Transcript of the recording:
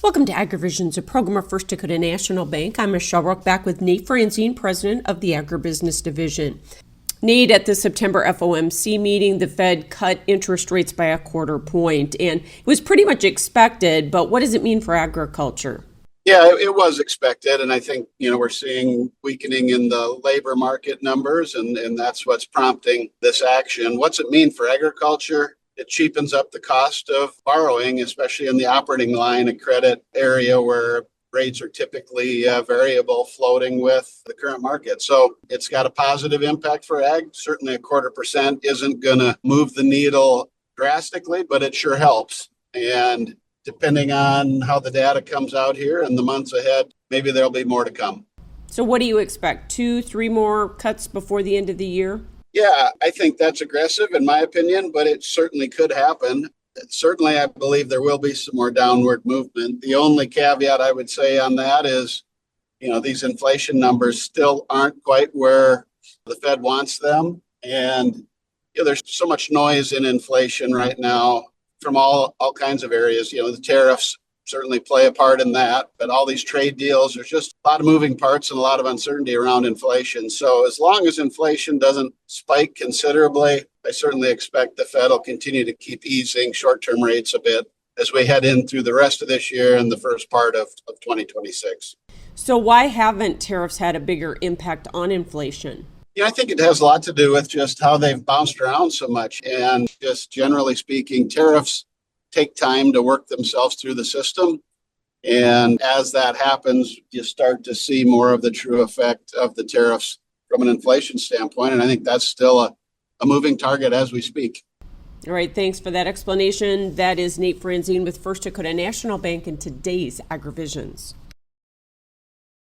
Welcome to AgriVisions, a program of First Dakota National Bank. I'm Michelle Rook, back with Nate Franzine, president of the Agribusiness Division. Nate, at the September FOMC meeting, the Fed cut interest rates by a quarter point, and it was pretty much expected, but what does it mean for agriculture? Yeah, it was expected, and I think, we're seeing weakening in the labor market numbers, and that's what's prompting this action. What's it mean for agriculture? It cheapens up the cost of borrowing, especially in the operating line of credit area where rates are typically variable, floating with the current market. So it's got a positive impact for ag. Certainly a 0.25% isn't going to move the needle drastically, but it sure helps. And depending on how the data comes out here in the months ahead, maybe there'll be more to come. So what do you expect? 2-3 more cuts before the end of the year? Yeah, I think that's aggressive in my opinion, but it certainly could happen. Certainly, I believe there will be some more downward movement. The only caveat I would say on that is, these inflation numbers still aren't quite where the Fed wants them. And there's so much noise in inflation right now from all kinds of areas. The tariffs certainly play a part in that, but all these trade deals, there's just a lot of moving parts and a lot of uncertainty around inflation. So as long as inflation doesn't spike considerably, I certainly expect the Fed will continue to keep easing short-term rates a bit as we head in through the rest of this year and the first part of 2026. So why haven't tariffs had a bigger impact on inflation? I think it has a lot to do with just how they've bounced around so much. And just generally speaking, tariffs take time to work themselves through the system. And as that happens, you start to see more of the true effect of the tariffs from an inflation standpoint. And I think that's still a moving target as we speak. All right, thanks for that explanation. That is Nate Franzine with First Dakota National Bank in today's AgriVisions.